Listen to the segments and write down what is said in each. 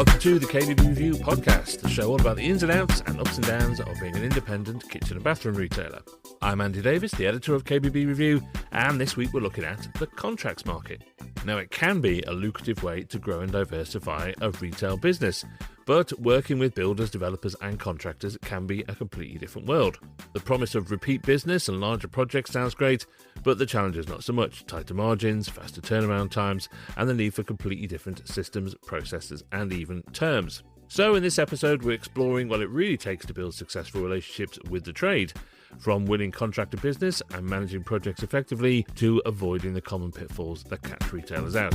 Welcome to the kbbreview Review podcast, the show all about the ins and outs and ups and downs of being an independent kitchen and bathroom retailer. I'm Andy Davis, the editor of kbbreview Review, and this week we're looking at the contracts market. Now, it can be a lucrative way to grow and diversify a retail business, but working with builders, developers and contractors can be a completely different world. The promise of repeat business and larger projects sounds great, but the challenges not so much. Tighter margins, faster turnaround times, and the need for completely different systems, processes and even terms. So in this episode, we're exploring what it really takes to build successful relationships with the trade, from winning contractor business and managing projects effectively to avoiding the common pitfalls that catch retailers out.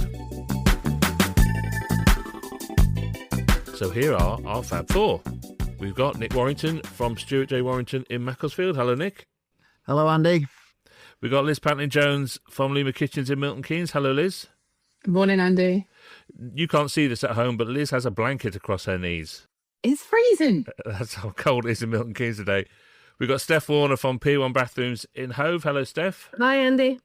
So here are our Fab Four. We've got Nick Warrington from Stuart J. Warrington in Macclesfield. Hello, Nick. Hello, Andy. We've got Liz Pantley-Jones from Lima Kitchens in Milton Keynes. Hello, Liz. Good morning, Andy. You can't see this at home, but Liz has a blanket across her knees. It's freezing. That's how cold it is in Milton Keynes today. We've got Steph Warner from Pier 1 Bathrooms in Hove. Hello, Steph. Hi, Andy.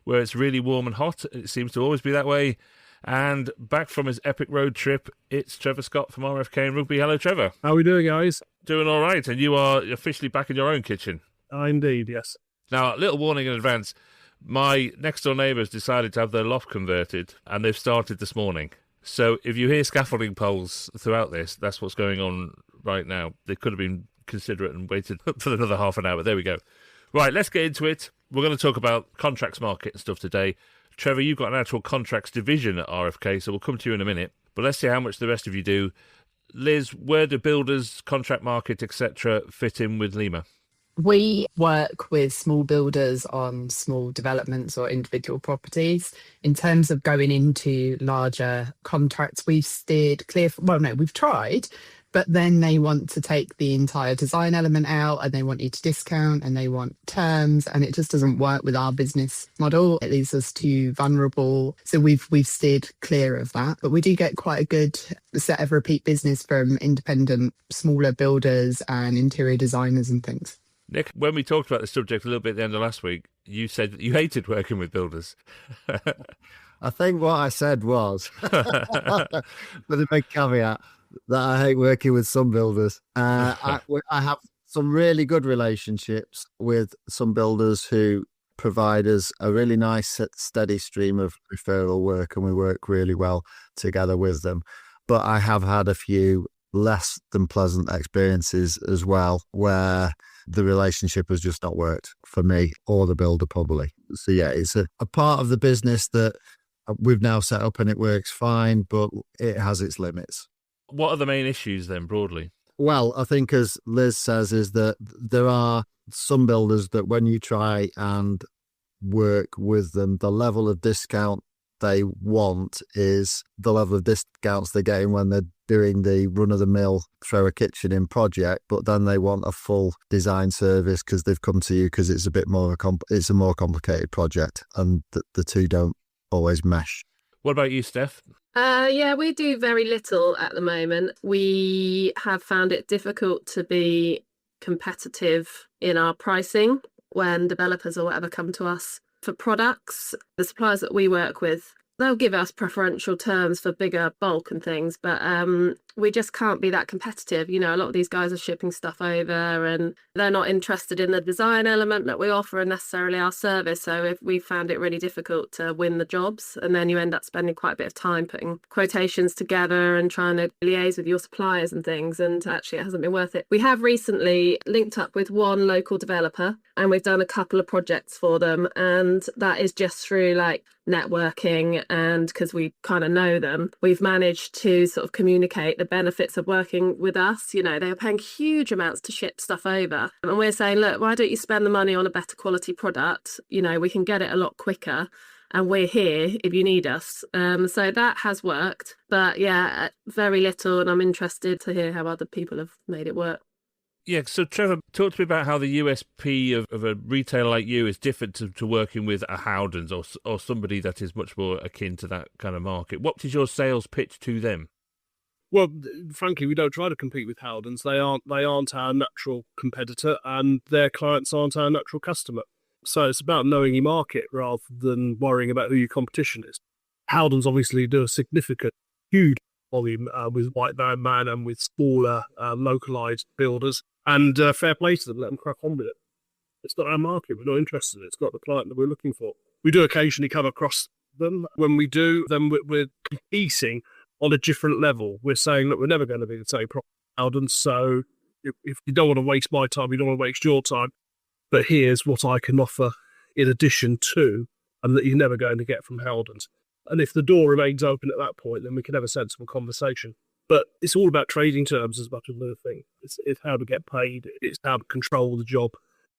Where it's really warm and hot. It seems to always be that way. And back from his epic road trip, it's Trevor Scott from RFK in Rugby. Hello, Trevor. How are we doing, guys? Doing all right. And you are officially back in your own kitchen. Indeed, yes. Now, a little warning in advance. My next-door neighbours decided to have their loft converted, and they've started this morning. So if you hear scaffolding poles throughout this, that's what's going on right now. They could have been considerate and waited for another half an hour, but there we go. Right, let's get into it. We're going to talk about contracts market and stuff today. Trevor, you've got an actual contracts division at RFK, so we'll come to you in a minute. But let's see how much the rest of you do. Liz, where do builders, contract market, etc. fit in with Lima? We work with small builders on small developments or individual properties. In terms of going into larger contracts, we've steered clear. We've tried, but then they want to take the entire design element out and they want you to discount and they want terms, and it just doesn't work with our business model. It leaves us too vulnerable. So we've steered clear of that. But we do get quite a good set of repeat business from independent, smaller builders and interior designers and things. Nick, when we talked about this subject a little bit at the end of last week, you said that you hated working with builders. I think what I said was, with a big caveat, that I hate working with some builders. I have some really good relationships with some builders who provide us a really nice, steady stream of referral work, and we work really well together with them. But I have had a few less than pleasant experiences as well, where the relationship has just not worked for me or the builder probably. So yeah, it's a part of the business that we've now set up and it works fine, but it has its limits. What are the main issues then, broadly? Well, I think as Liz says, is that there are some builders that when you try and work with them, the level of discount they want is the level of discounts they're getting when they're doing the run-of-the-mill throw a kitchen in project, but then they want a full design service because they've come to you because it's a bit more it's a more complicated project, and the two don't always mesh. What about you, Steph? Yeah, we do very little at the moment. We have found it difficult to be competitive in our pricing when developers or whatever come to us for products. The suppliers that we work with, they'll give us preferential terms for bigger bulk and things, but we just can't be that competitive. You know, a lot of these guys are shipping stuff over and they're not interested in the design element that we offer and necessarily our service. So if we found it really difficult to win the jobs, and then you end up spending quite a bit of time putting quotations together and trying to liaise with your suppliers and things, and actually it hasn't been worth it. We have recently linked up with one local developer and we've done a couple of projects for them, and that is just through like networking, and because we kind of know them, we've managed to sort of communicate the benefits of working with us. You know, they're paying huge amounts to ship stuff over, and we're saying, look, why don't you spend the money on a better quality product? You know, we can get it a lot quicker and we're here if you need us. So that has worked, but yeah, very little, and I'm interested to hear how other people have made it work. Yeah, so Trevor, talk to me about how the USP of a retailer like you is different to working with a Howdens or somebody that is much more akin to that kind of market. What is your sales pitch to them? Well, frankly, we don't try to compete with Howdens. They aren't our natural competitor, and their clients aren't our natural customer. So it's about knowing your market rather than worrying about who your competition is. Howdens obviously do a significant, huge volume with White Van Man and with smaller localised builders. And fair play to them, let them crack on with it. It's not our market. We're not interested in it. It's not the client that we're looking for. We do occasionally come across them. When we do, then we're competing on a different level. We're saying, look, we're never going to be the same problem, so if you don't want to waste my time, you don't want to waste your time, but here's what I can offer in addition to, and that you're never going to get from Howden's. And if the door remains open at that point, then we can have a sensible conversation. But it's all about trading terms as much as another thing. It's how to get paid. It's how to control the job.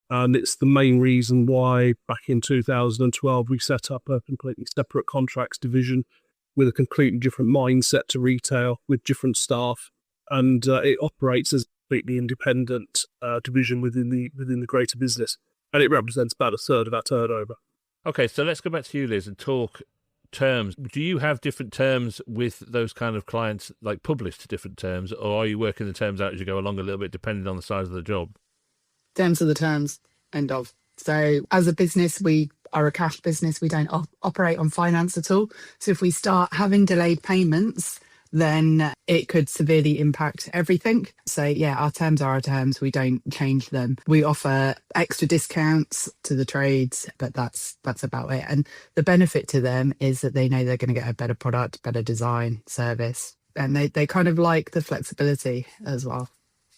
And it's the main reason why back in 2012, we set up a completely separate contracts division with a completely different mindset to retail, with different staff. And it operates as a completely independent division within the greater business. And it represents about a third of our turnover. Okay, so let's go back to you, Liz, and talk terms. Do you have different terms with those kind of clients, like published different terms, or are you working the terms out as you go along a little bit, depending on the size of the job? Terms are the terms, end of. So as a business, we are a cash business. We don't operate on finance at all. So if we start having delayed payments, then it could severely impact everything. So yeah, our terms are our terms. We don't change them. We offer extra discounts to the trades, but that's about it. And the benefit to them is that they know they're going to get a better product, better design, service. And they kind of like the flexibility as well.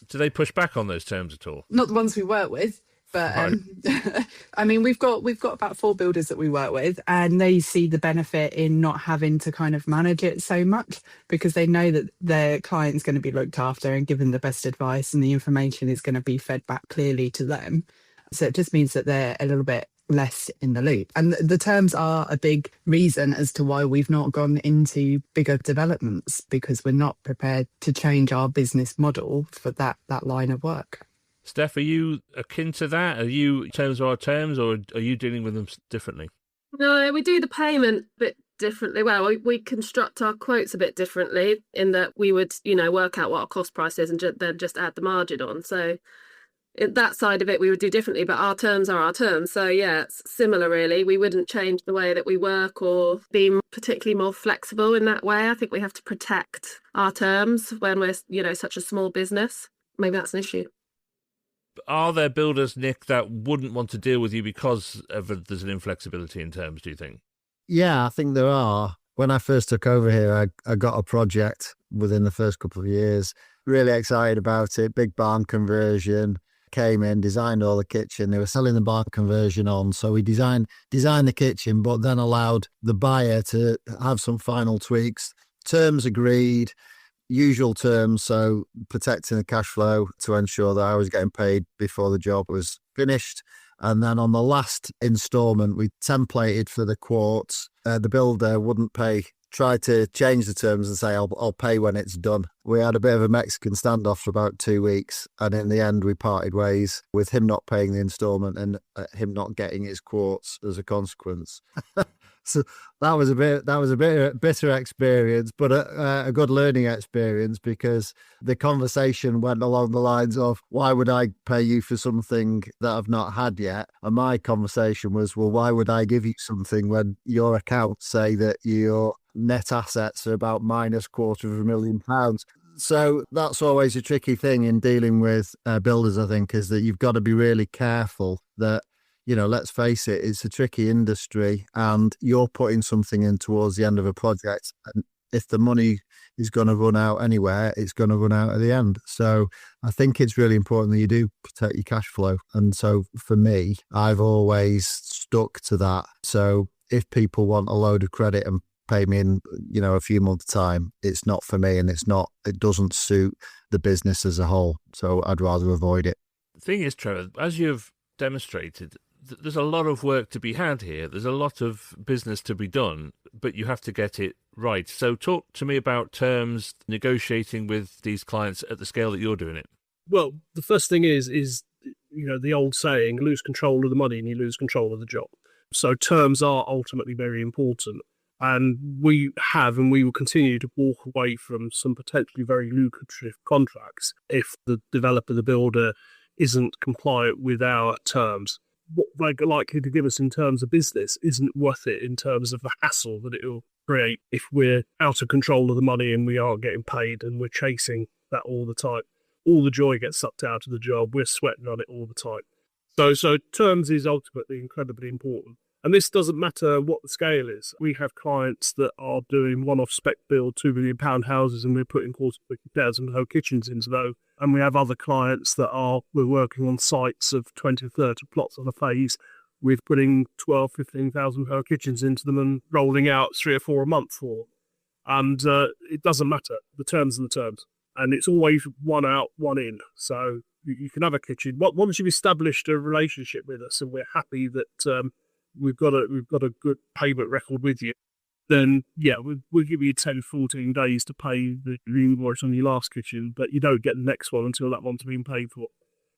Do they push back on those terms at all? Not the ones we work with, but Right. I mean, we've got about 4 builders that we work with, and they see the benefit in not having to kind of manage it so much, because they know that their client's going to be looked after and given the best advice, and the information is going to be fed back clearly to them. So it just means that they're a little bit less in the loop. And the terms are a big reason as to why we've not gone into bigger developments, because we're not prepared to change our business model for that line of work. Steph, are you akin to that? Are you terms are our terms, or are you dealing with them differently? No, we do the payment a bit differently. Well, we construct our quotes a bit differently in that we would, work out what our cost price is and then just add the margin on. So that side of it we would do differently, but our terms are our terms. So yeah, it's similar really. We wouldn't change the way that we work or be particularly more flexible in that way. I think we have to protect our terms when we're, such a small business. Maybe that's an issue. Are there builders, Nick, that wouldn't want to deal with you because there's an inflexibility in terms, do you think? Yeah, I think there are. When I first took over here, I got a project within the first couple of years. Really excited about it. Big barn conversion. Came in, designed all the kitchen. They were selling the barn conversion on. So we designed the kitchen, but then allowed the buyer to have some final tweaks. Terms agreed. Usual terms, so protecting the cash flow to ensure that I was getting paid before the job was finished. And then on the last instalment, we templated for the quotes. The builder wouldn't pay, tried to change the terms and say, I'll pay when it's done. We had a bit of a Mexican standoff for about 2 weeks. And in the end, we parted ways with him not paying the instalment and him not getting his quotes as a consequence. So that was a bitter experience, but a good learning experience, because the conversation went along the lines of, why would I pay you for something that I've not had yet? And my conversation was, well, why would I give you something when your accounts say that your net assets are about minus £250,000? So that's always a tricky thing in dealing with builders, I think, is that you've got to be really careful that, let's face it, it's a tricky industry, and you're putting something in towards the end of a project. And if the money is going to run out anywhere, it's going to run out at the end. So I think it's really important that you do protect your cash flow. And so for me, I've always stuck to that. So if people want a load of credit and pay me in, a few months' time, it's not for me, and it doesn't suit the business as a whole. So I'd rather avoid it. The thing is, Trevor, as you've demonstrated, there's a lot of work to be had here. There's a lot of business to be done, but you have to get it right. So talk to me about terms, negotiating with these clients at the scale that you're doing it. Well, the first thing is the old saying, lose control of the money and you lose control of the job. So terms are ultimately very important. And we have and we will continue to walk away from some potentially very lucrative contracts if the developer, the builder, isn't compliant with our terms. What they're likely to give us in terms of business isn't worth it in terms of the hassle that it will create if we're out of control of the money and we are getting paid and we're chasing that all the time. All the joy gets sucked out of the job. We're sweating on it all the time. So terms is ultimately incredibly important. And this doesn't matter what the scale is. We have clients that are doing one-off spec build, £2 million houses, and we're putting 250,000 whole kitchens into those. And we have other clients that we're working on sites of 20 or 30 plots on a phase with putting 12, 15,000 whole kitchens into them and rolling out 3 or 4 a month for. And it doesn't matter. The terms are the terms. And it's always one out, one in. So you can have a kitchen. Once you've established a relationship with us and we're happy that we've got a good payment record with you, then yeah, we'll give you 10, 14 days to pay the invoice on your last kitchen, but you don't get the next one until that one's been paid for.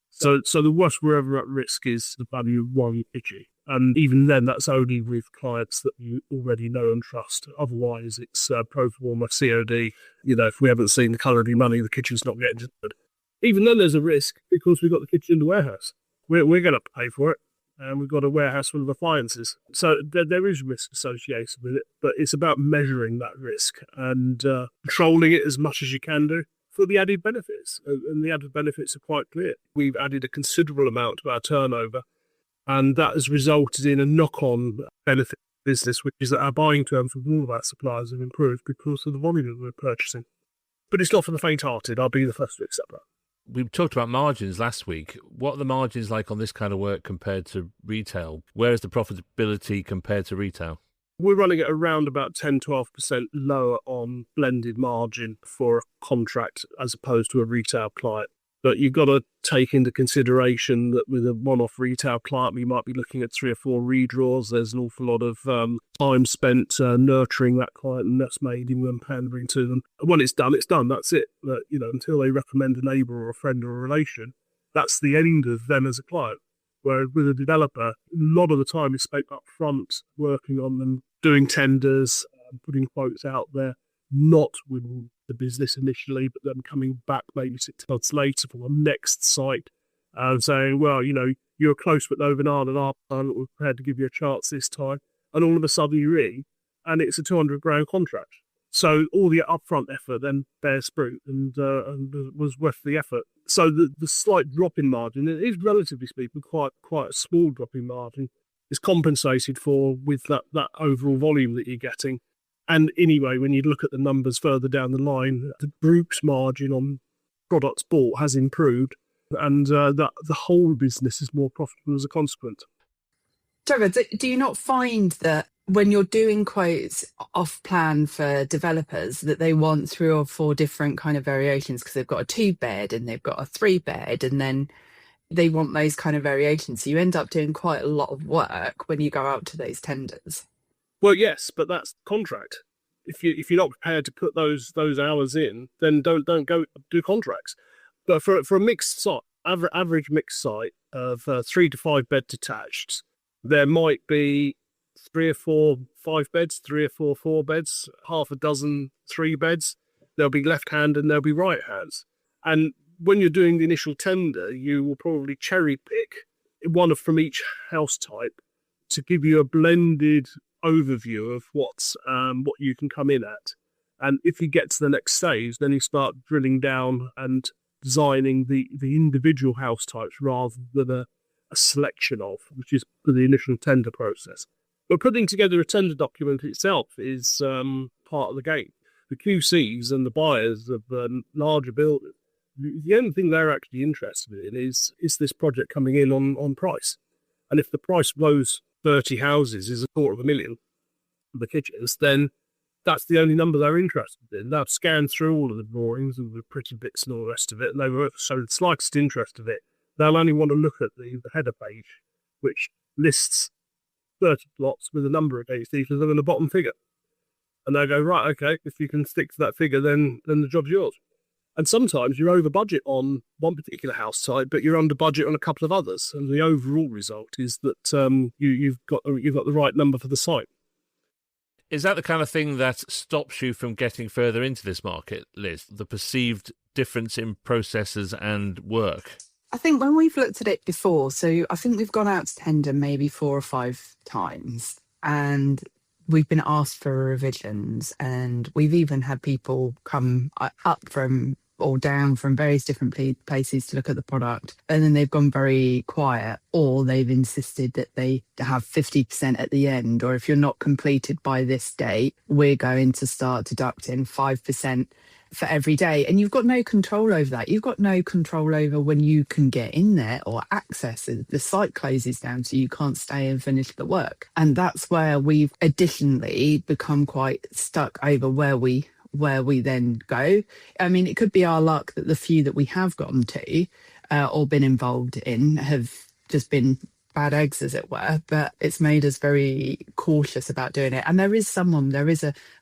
So the worst we're ever at risk is the value of one kitchen. And even then, that's only with clients that you already know and trust. Otherwise, it's pro forma COD. If we haven't seen the colour of your money, the kitchen's not getting delivered. Even then, there's a risk because we've got the kitchen in the warehouse. We're going to pay for it, and we've got a warehouse full of appliances. So there is risk associated with it, but it's about measuring that risk and controlling it as much as you can do for the added benefits. And the added benefits are quite clear. We've added a considerable amount to our turnover, and that has resulted in a knock-on benefit business, which is that our buying terms with all of our suppliers have improved because of the volume that we're purchasing. But it's not for the faint-hearted. I'll be the first to accept that. We talked about margins last week. What are the margins like on this kind of work compared to retail? Where is the profitability compared to retail? We're running at around about 10-12% lower on blended margin for a contract as opposed to a retail client. But you've got to take into consideration that with a one-off retail client, we might be looking at 3 or 4 redraws. There's an awful lot of time spent nurturing that client and nursemaiding them, pandering to them. And when it's done, that's it. But, until they recommend a neighbour or a friend or a relation, that's the end of them as a client. Whereas with a developer, a lot of the time is spent up front working on them, doing tenders, putting quotes out there, not winning the business initially, but then coming back maybe 6 months later for the next site and saying, well, you're close but no banana and our plan, we're prepared to give you a chance this time. And all of a sudden you ring and it's a 200 grand contract. So all the upfront effort then bears fruit and was worth the effort. So the slight drop in margin, it is relatively speaking quite a small drop in margin, is compensated for with that overall volume that you're getting. And anyway, when you look at the numbers further down the line, the group's margin on products bought has improved, and the whole business is more profitable as a consequence. Trevor, do you not find that when you're doing quotes off plan for developers that they want 3 or 4 different kind of variations because they've got a 2-bed and they've got a 3-bed and then they want those kind of variations? So you end up doing quite a lot of work when you go out to those tenders. Well, yes, but that's contract. If you're not prepared to put those hours in, then don't go do contracts. But for a mixed site, average mixed site of 3 to 5 bed detached, there might be 3 or 4 5-beds, 3 or 4 4-beds, half a dozen 3-beds. There'll be left hand and there'll be right hands. And when you're doing the initial tender, you will probably cherry pick one from each house type to give you a blended overview of what you can come in at. And if you get to the next stage, then you start drilling down and designing the individual house types rather than a selection of, which is for the initial tender process. But putting together a tender document itself is part of the game. The QCs and the buyers of larger builders, the only thing they're actually interested in is this project coming in on price. And if the price blows 30 houses is $250,000 for the kitchens, then that's the only number they're interested in. They've scanned through all of the drawings and the pretty bits and all the rest of it, and they were so the slightest interest of it. They'll only want to look at the header page, which lists 30 plots with a number against each of them and a bottom figure. And they go, right, okay, if you can stick to that figure, then the job's yours. And sometimes you're over budget on one particular house type, but you're under budget on a couple of others. And the overall result is that you've got the right number for the site. Is that the kind of thing that stops you from getting further into this market, Liz? The perceived difference in processes and work? I think when we've looked at it before, so I think we've gone out to tender maybe 4 or 5 times, and we've been asked for revisions, and we've even had people come up from or down from various different places to look at the product, and then they've gone very quiet, or they've insisted that they have 50% at the end, or if you're not completed by this date, we're going to start deducting 5% for every day. And you've got no control over that. You've got no control over when you can get in there or access it. The site closes down, so you can't stay and finish the work. And that's where we've additionally become quite stuck over where we then go. I mean, it could be our luck that the few that we have gotten to or been involved in have just been bad eggs, as it were, but it's made us very cautious about doing it. And there is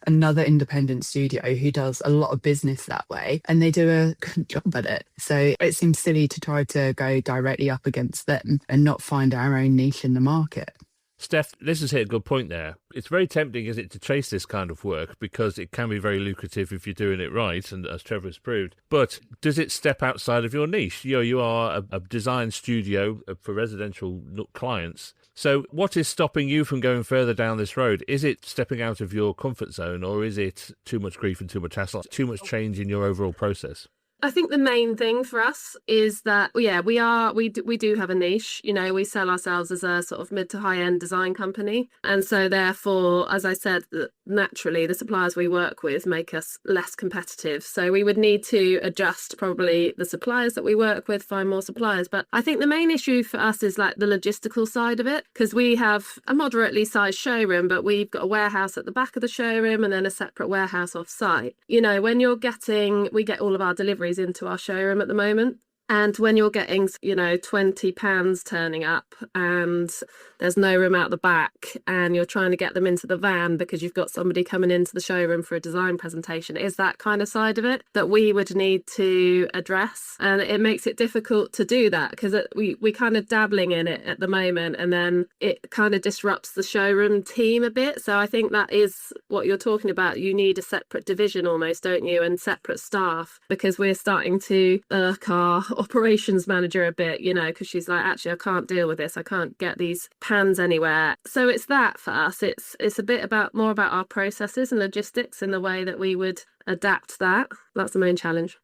another independent studio who does a lot of business that way, and they do a good job at it. So it seems silly to try to go directly up against them and not find our own niche in the market. Steph, this has hit a good point there. It's very tempting, isn't it, to chase this kind of work because it can be very lucrative if you're doing it right, and as Trevor has proved. But does it step outside of your niche? You are a design studio for residential clients. So what is stopping you from going further down this road? Is it stepping out of your comfort zone, or is it too much grief and too much hassle, too much change in your overall process? I think the main thing for us is that, yeah, we do have a niche. You know, we sell ourselves as a sort of mid to high end design company. And so therefore, as I said, naturally, the suppliers we work with make us less competitive. So we would need to adjust probably the suppliers that we work with, find more suppliers. But I think the main issue for us is like the logistical side of it, because we have a moderately sized showroom, but we've got a warehouse at the back of the showroom and then a separate warehouse off site. You know, when we get all of our deliveries into our showroom at the moment. And when you're getting, 20 pans turning up and there's no room out the back and you're trying to get them into the van because you've got somebody coming into the showroom for a design presentation, is that kind of side of it that we would need to address. And it makes it difficult to do that because we kind of dabbling in it at the moment, and then it kind of disrupts the showroom team a bit. So I think that is what you're talking about. You need a separate division almost, don't you? And separate staff, because we're starting to irk our operations manager a bit, because she's like, actually, I can't deal with this. I can't get these pans anywhere. So it's that for us. It's a bit more about our processes and logistics and the way that we would adapt that. That's the main challenge.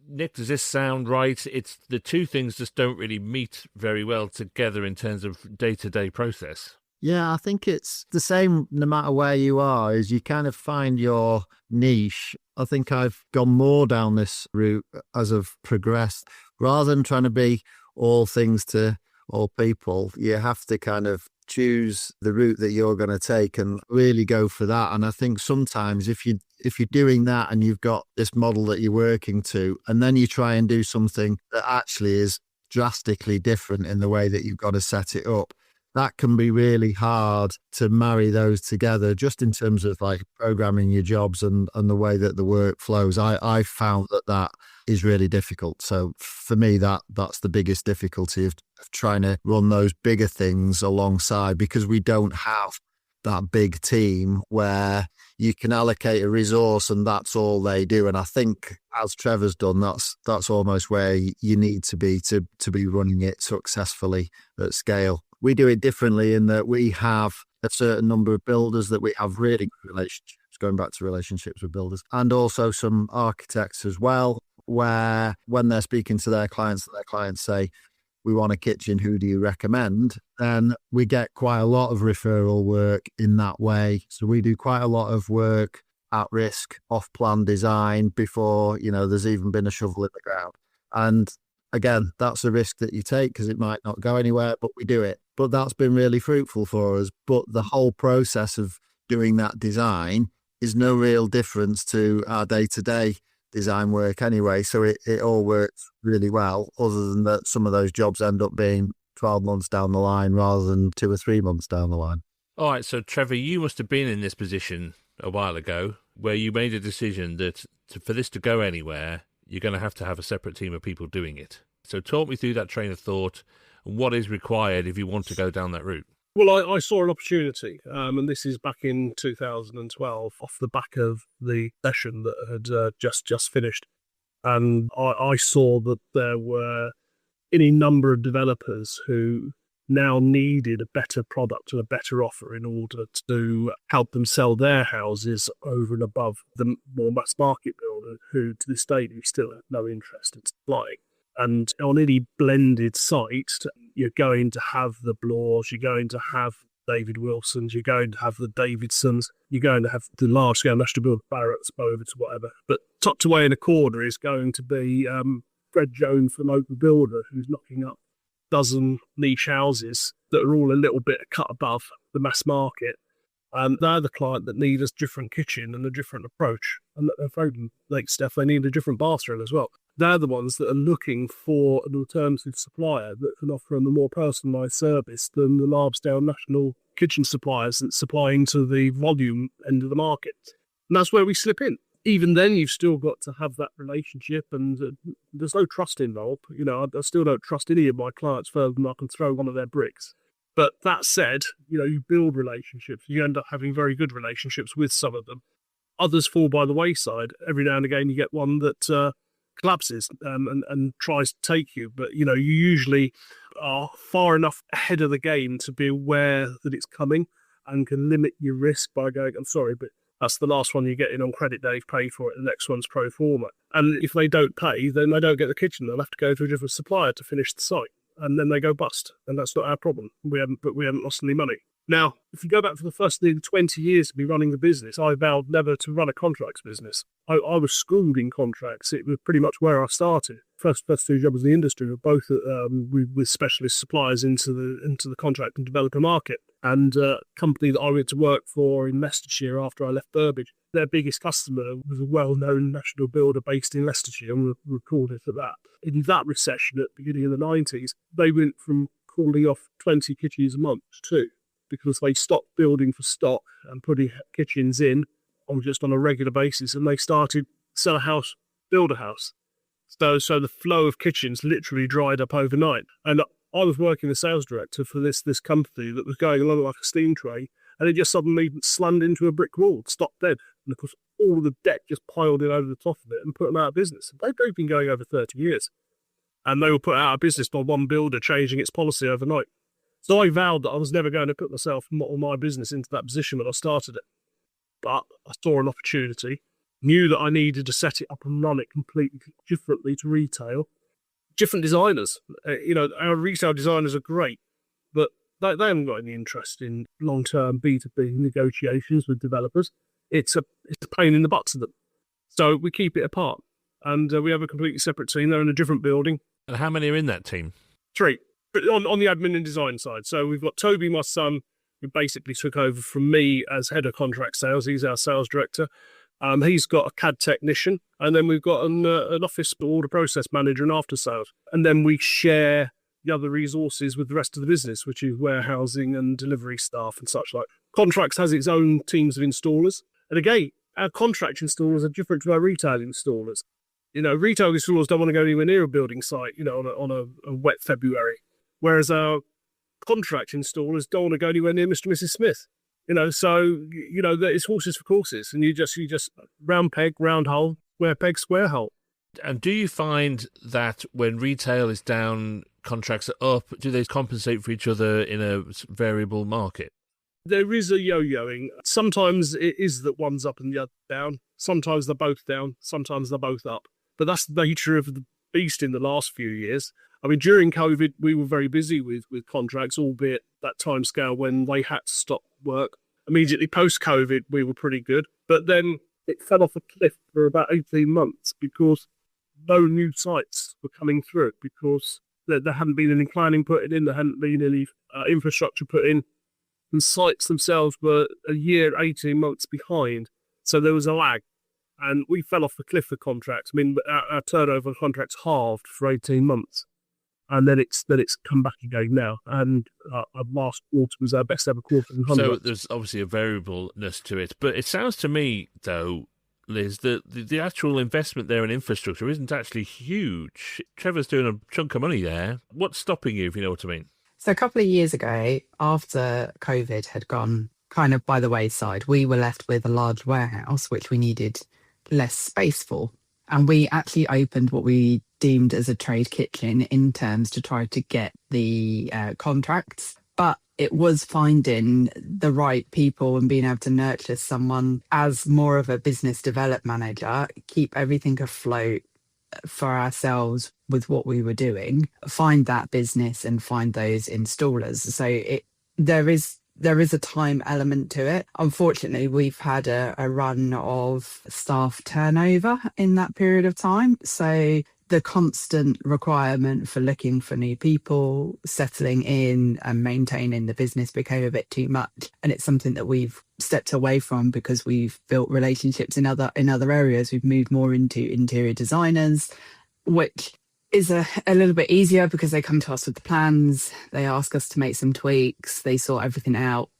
Nick, does this sound right? It's the two things just don't really meet very well together in terms of day-to-day process. Yeah, I think it's the same no matter where you are, is you kind of find your niche. I think I've gone more down this route as I've progressed. Rather than trying to be all things to all people, you have to kind of choose the route that you're going to take and really go for that. And I think sometimes if you're doing that and you've got this model that you're working to, and then you try and do something that actually is drastically different in the way that you've got to set it up, that can be really hard to marry those together, just in terms of like programming your jobs and the way that the work flows. I found that is really difficult. So for me, that's the biggest difficulty of trying to run those bigger things alongside, because we don't have that big team where you can allocate a resource and that's all they do. And I think, as Trevor's done, that's almost where you need to be running it successfully at scale. We do it differently in that we have a certain number of builders that we have really good relationships, going back to relationships with builders, and also some architects as well, where when they're speaking to their clients say, we want a kitchen, who do you recommend? Then we get quite a lot of referral work in that way. So we do quite a lot of work at risk, off-plan design before, there's even been a shovel in the ground. And again, that's a risk that you take because it might not go anywhere, but we do it. But that's been really fruitful for us. But the whole process of doing that design is no real difference to our day-to-day design work anyway. So it all works really well, other than that some of those jobs end up being 12 months down the line rather than 2 or 3 months down the line. All right, so Trevor, you must have been in this position a while ago where you made a decision that for this to go anywhere, you're going to have a separate team of people doing it. So talk me through that train of thought and what is required if you want to go down that route. Well, I saw an opportunity, and this is back in 2012, off the back of the session that had just finished. And I saw that there were any number of developers who now needed a better product and a better offer in order to help them sell their houses over and above the more mass market builder who to this day do still have no interest in supplying. And on any blended site, you're going to have the Bloors, you're going to have David Wilsons, you're going to have the Davidsons, you're going to have the large-scale national builder Barratts, Bovarts, whatever. But tucked away in a corner is going to be Fred Jones from Open Builder, who's knocking up a dozen niche houses that are all a little bit cut above the mass market. They're the client that need a different kitchen and a different approach. And like Steph, they need a different bathroom as well. They're the ones that are looking for an alternative supplier that can offer them a more personalised service than the large-scale national kitchen suppliers that's supplying to the volume end of the market. And that's where we slip in. Even then, you've still got to have that relationship, and there's no trust involved. I still don't trust any of my clients further than I can throw one of their bricks. But that said, you build relationships. You end up having very good relationships with some of them. Others fall by the wayside. Every now and again, you get one that collapses and tries to take you. But, you usually are far enough ahead of the game to be aware that it's coming and can limit your risk by going, I'm sorry, but that's the last one you get in on credit day. You've paid for it. The next one's pro forma. And if they don't pay, then they don't get the kitchen. They'll have to go to a different supplier to finish the site. And then they go bust. And that's not our problem. We haven't lost any money. Now, if you go back for the first nearly 20 years to be running the business, I vowed never to run a contracts business. I was schooled in contracts. It was pretty much where I started. First two jobs in the industry were both with specialist suppliers into the contract and developer market. And a company that I went to work for in Leicestershire after I left Burbage, their biggest customer was a well-known national builder based in Leicestershire, and we're recorded for that. In that recession at the beginning of the 90s, they went from calling off 20 kitchens a month to 2. Because they stopped building for stock and putting kitchens in on a regular basis, and they started sell a house, build a house. So the flow of kitchens literally dried up overnight. And I was working as sales director for this company that was going along like a steam train, and it just suddenly slammed into a brick wall, stopped dead. And of course, all the debt just piled in over the top of it and put them out of business. They've been going over 30 years. And they were put out of business by one builder changing its policy overnight. So I vowed that I was never going to put myself or my business into that position when I started it. But I saw an opportunity, knew that I needed to set it up and run it completely differently to retail. Different designers. Our retail designers are great, but they haven't got any interest in long-term B2B negotiations with developers. It's a pain in the butt to them. So we keep it apart. And we have a completely separate team. They're in a different building. And how many are in that team? 3. On the admin and design side. So we've got Toby, my son, who basically took over from me as head of contract sales. He's our sales director. He's got a CAD technician, and then we've got an office order process manager and after sales. And then we share the other resources with the rest of the business, which is warehousing and delivery staff and such like. Contracts has its own teams of installers. And again, our contract installers are different to our retail installers. Retail installers don't want to go anywhere near a building site, on a wet February. Whereas our contract installers don't want to go anywhere near Mr. and Mrs. Smith. It's horses for courses, and you just round peg, round hole, square peg, square hole. And do you find that when retail is down, contracts are up? Do they compensate for each other in a variable market? There is a yo-yoing. Sometimes it is that one's up and the other down. Sometimes they're both down. Sometimes they're both up. But that's the nature of the beast in the last few years. I mean, during COVID, we were very busy with contracts, albeit that timescale when they had to stop work. Immediately post-COVID, we were pretty good. But then it fell off a cliff for about 18 months because no new sites were coming through, because there hadn't been any planning put in, there hadn't been any infrastructure put in. And sites themselves were a year, 18 months behind. So there was a lag. And we fell off the cliff for contracts. I mean, our turnover contracts halved for 18 months. And then it's come back again now. And our last quarter was our best ever quarter in contracts. So there's obviously a variableness to it. But it sounds to me, though, Liz, that the actual investment there in infrastructure isn't actually huge. Trevor's doing a chunk of money there. What's stopping you, if you know what I mean? So a couple of years ago, after COVID had gone kind of by the wayside, we were left with a large warehouse, which we needed less space for. And we actually opened what we deemed as a trade kitchen in terms to try to get the contracts. But it was finding the right people and being able to nurture someone as more of a business development manager, keep everything afloat for ourselves with what we were doing, find that business and find those installers. So there is a time element to it. Unfortunately, we've had a run of staff turnover in that period of time. So the constant requirement for looking for new people, settling in and maintaining the business became a bit too much. And it's something that we've stepped away from because we've built relationships in other areas. We've moved more into interior designers, which is a little bit easier because they come to us with the plans. They ask us to make some tweaks. They sort everything out.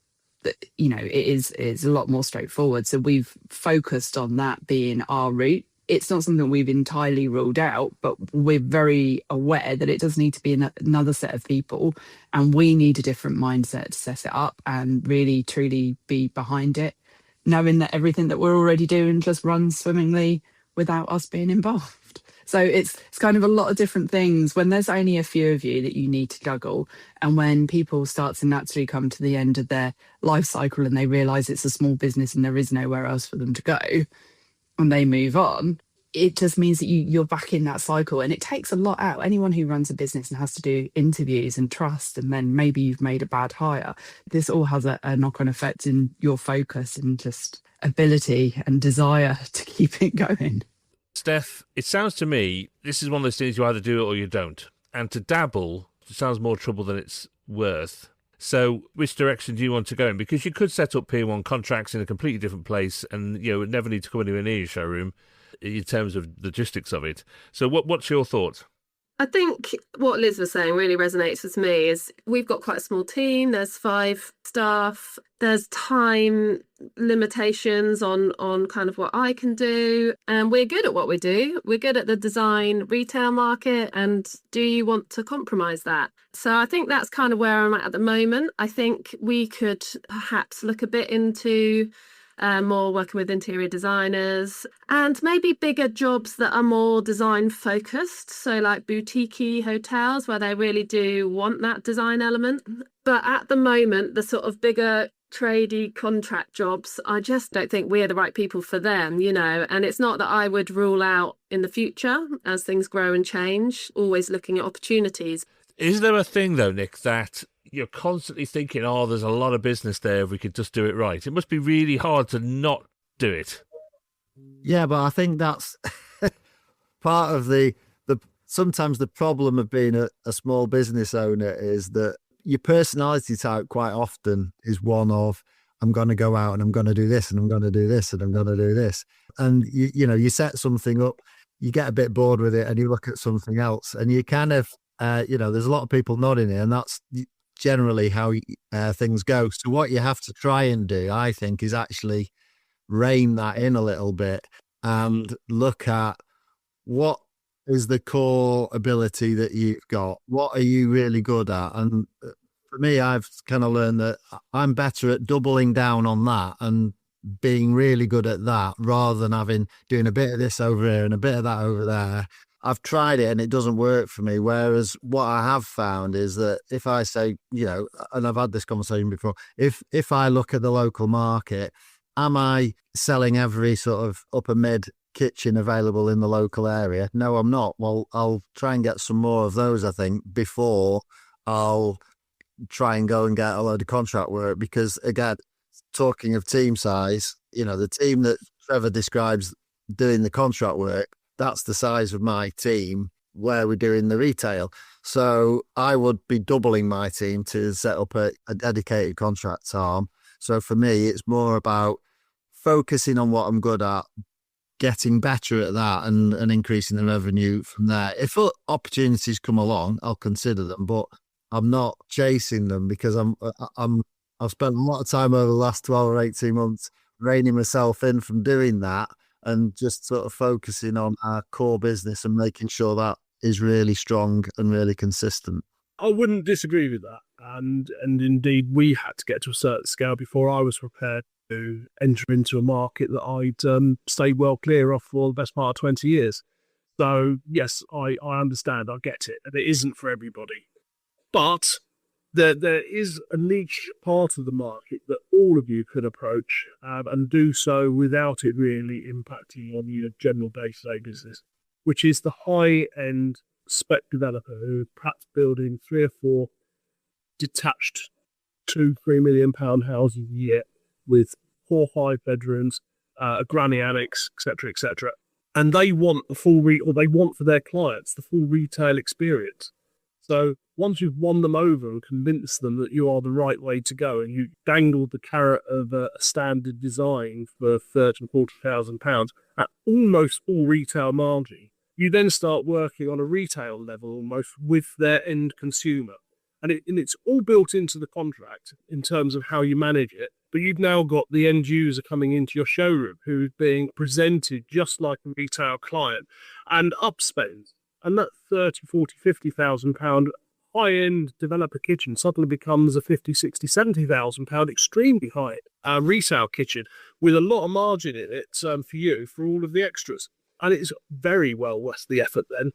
It is a lot more straightforward. So we've focused on that being our route. It's not something we've entirely ruled out, but we're very aware that it does need to be another set of people, and we need a different mindset to set it up and really truly be behind it, knowing that everything that we're already doing just runs swimmingly without us being involved. So it's kind of a lot of different things when there's only a few of you that you need to juggle, and when people start to naturally come to the end of their life cycle and they realise it's a small business and there is nowhere else for them to go, and they move on, it just means that you're back in that cycle, and it takes a lot out. Anyone who runs a business and has to do interviews and trust, and then maybe you've made a bad hire, this all has a knock-on effect in your focus and just ability and desire to keep it going. Steph, it sounds to me this is one of those things you either do it or you don't. And to dabble sounds more trouble than it's worth. So which direction do you want to go in? Because you could set up Pier 1 contracts in a completely different place and would never need to come anywhere near your showroom in terms of logistics of it. So what's your thought? I think what Liz was saying really resonates with me is we've got quite a small team. There's 5 staff. There's time limitations on kind of what I can do. And we're good at what we do. We're good at the design retail market. And do you want to compromise that? So I think that's kind of where I'm at the moment. I think we could perhaps look a bit into more working with interior designers and maybe bigger jobs that are more design focused. So like boutique hotels where they really do want that design element. But at the moment, the sort of bigger tradey contract jobs, I just don't think we're the right people for them, and it's not that I would rule out in the future as things grow and change, always looking at opportunities. Is there a thing though, Nick, that you're constantly thinking, there's a lot of business there if we could just do it right? It must be really hard to not do it. Yeah, but I think that's part of the sometimes the problem of being a small business owner is that your personality type quite often is one of, I'm going to go out and I'm going to do this and I'm going to do this and I'm going to do this. And you set something up, you get a bit bored with it and you look at something else and you kind of, there's a lot of people nodding here, and that's generally how things go. So what you have to try and do, I think, is actually rein that in a little bit and look at what is the core ability that you've got. What are you really good at? And for me, I've kind of learned that I'm better at doubling down on that and being really good at that rather than doing a bit of this over here and a bit of that over there. I've tried it and it doesn't work for me. Whereas what I have found is that if I say, and I've had this conversation before, if I look at the local market, am I selling every sort of upper mid kitchen available in the local area? No, I'm not. Well, I'll try and get some more of those, I think, before I'll try and go and get a load of contract work. Because again, talking of team size, the team that Trevor describes doing the contract work, that's the size of my team where we're doing the retail. So I would be doubling my team to set up a dedicated contracts arm. So for me, it's more about focusing on what I'm good at, getting better at that and increasing the revenue from there. If opportunities come along, I'll consider them, but I'm not chasing them because I've spent a lot of time over the last 12 or 18 months reining myself in from doing that and just sort of focusing on our core business and making sure that is really strong and really consistent. I wouldn't disagree with that. And indeed, we had to get to a certain scale before I was prepared to enter into a market that I'd stayed well clear of for the best part of 20 years. So, yes, I understand, I get it, and it isn't for everybody. But there is a niche part of the market that all of you could approach and do so without it really impacting on your general day-to-day business, which is the high-end spec developer who is perhaps building 3 or 4 detached £2-3 million houses a year with 4 high bedrooms, a granny annex, etc., etc. And they want they want for their clients the full retail experience. So once you've won them over and convinced them that you are the right way to go, and you dangled the carrot of a standard design for £30,000 and £40,000 at almost full retail margin, you then start working on a retail level almost with their end consumer. And it's all built into the contract in terms of how you manage it. But you've now got the end user coming into your showroom who's being presented just like a retail client and upspends. And that £30,000, £40,000, £50,000 high-end developer kitchen suddenly becomes a £50,000, £60,000, £70,000 extremely high retail kitchen with a lot of margin in it for you for all of the extras. And it's very well worth the effort then.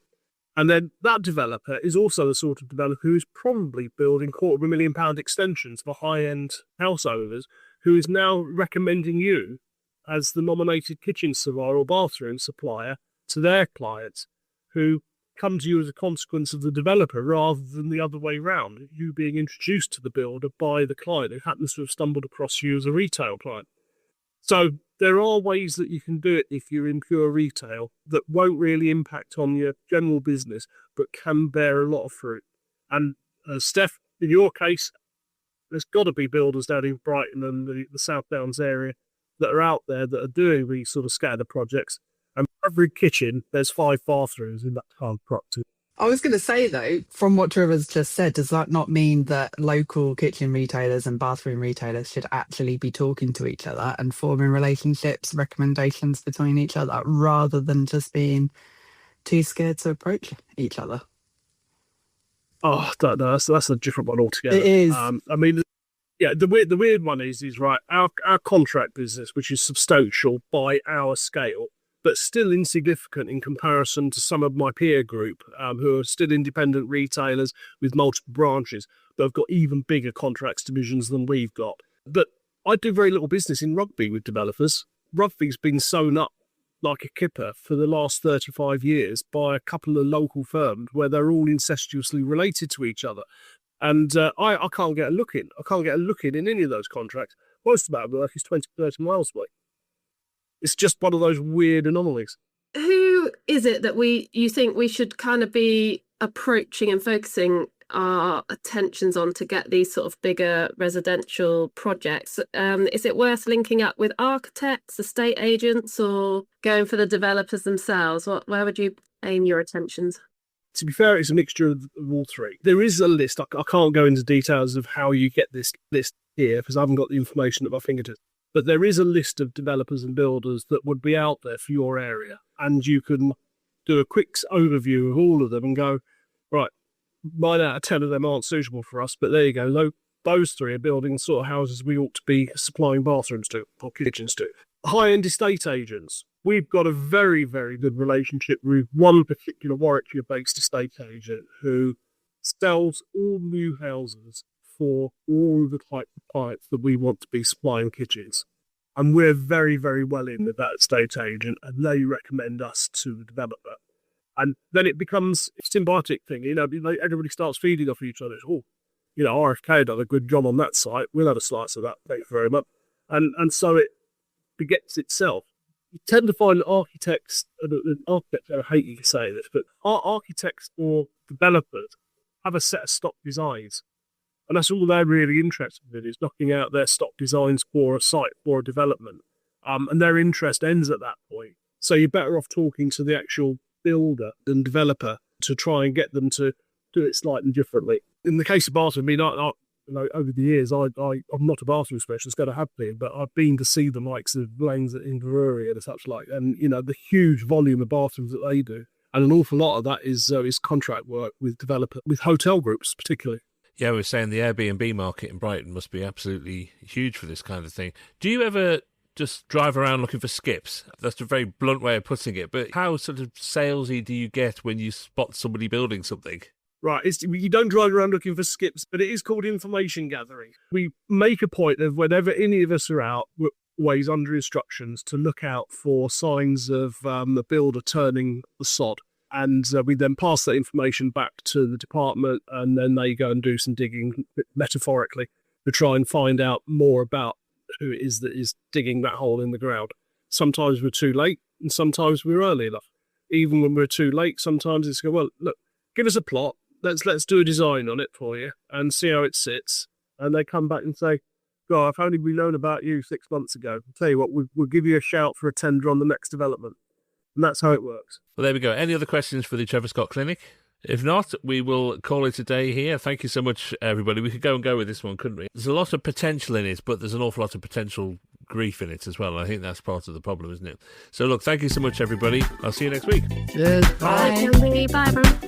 And then that developer is also the sort of developer who is probably building £250,000 extensions for high-end house owners, who is now recommending you as the nominated kitchen supplier or bathroom supplier to their clients, who come to you as a consequence of the developer rather than the other way round, you being introduced to the builder by the client who happens to have stumbled across you as a retail client. So there are ways that you can do it if you're in pure retail that won't really impact on your general business, but can bear a lot of fruit. And Steph, in your case, there's got to be builders down in Brighton and the South Downs area that are out there that are doing these sort of scattered projects. And for every kitchen, there's 5 bathrooms in that kind of property. I was going to say, though, from what Trevor's just said, does that not mean that local kitchen retailers and bathroom retailers should actually be talking to each other and forming relationships, recommendations between each other, rather than just being too scared to approach each other? Oh, no, that's a different one altogether. It is. I mean, yeah, the weird one is right, our contract business, which is substantial by our scale, but still insignificant in comparison to some of my peer group who are still independent retailers with multiple branches that have got even bigger contracts divisions than we've got. But I do very little business in rugby with developers. Rugby's been sewn up like a kipper for the last 35 years by a couple of local firms where they're all incestuously related to each other. And I can't get a look in. I can't get a look in any of those contracts. Most of our work is 20, 30 miles away. It's just one of those weird anomalies. Who is it that you think we should kind of be approaching and focusing our attentions on to get these sort of bigger residential projects? Is it worth linking up with architects, estate agents, or going for the developers themselves? Where would you aim your attentions? To be fair, it's a mixture of all three. There is a list. I can't go into details of how you get this list here because I haven't got the information at my fingertips. But there is a list of developers and builders that would be out there for your area. And you can do a quick overview of all of them and go, right, 9 out of 10 of them aren't suitable for us. But there you go. Those 3 are building the sort of houses we ought to be supplying bathrooms to or kitchens to. High-end estate agents. We've got a very, very good relationship with one particular Warwickshire-based estate agent who sells all new houses for all the type of clients that we want to be supplying kitchens. And we're very, very well in with that estate agent, and they recommend us to the developer. And then it becomes a symbiotic thing. Everybody starts feeding off each other. Oh, RFK done a good job on that site. We'll have a slice of that. Thank you very much. And so it begets itself. You tend to find architects, I hate you to say this, but architects or developers have a set of stock designs. And that's all they're really interested in, is knocking out their stock designs for a site, for a development. And their interest ends at that point. So you're better off talking to the actual builder and developer to try and get them to do it slightly differently. In the case of bathroom, over the years, I'm not a bathroom specialist, going to have been, but I've been to see the likes of Lanes at Inverurie and such like, and the huge volume of bathrooms that they do, and an awful lot of that is contract work with hotel groups particularly. Yeah, we were saying the Airbnb market in Brighton must be absolutely huge for this kind of thing. Do you ever just drive around looking for skips? That's a very blunt way of putting it, but how sort of salesy do you get when you spot somebody building something? Right, you don't drive around looking for skips, but it is called information gathering. We make a point of whenever any of us are out, we're always under instructions to look out for signs of the builder turning the sod. And we then pass that information back to the department, and then they go and do some digging, metaphorically, to try and find out more about who it is that is digging that hole in the ground. Sometimes we're too late, and sometimes we're early enough. Even when we're too late, sometimes it's go, well, look, give us a plot, let's do a design on it for you and see how it sits. And they come back and say, God, if only we known about you 6 months ago. I'll tell you what, we'll give you a shout for a tender on the next development. And that's how it works. Well, there we go. Any other questions for the Trevor Scott Clinic? If not, we will call it a day here. Thank you so much, everybody. We could go with this one, couldn't we? There's a lot of potential in it, but there's an awful lot of potential grief in it as well. I think that's part of the problem, isn't it? So, look, thank you so much, everybody. I'll see you next week. Cheers. Bye. Bye, everyone.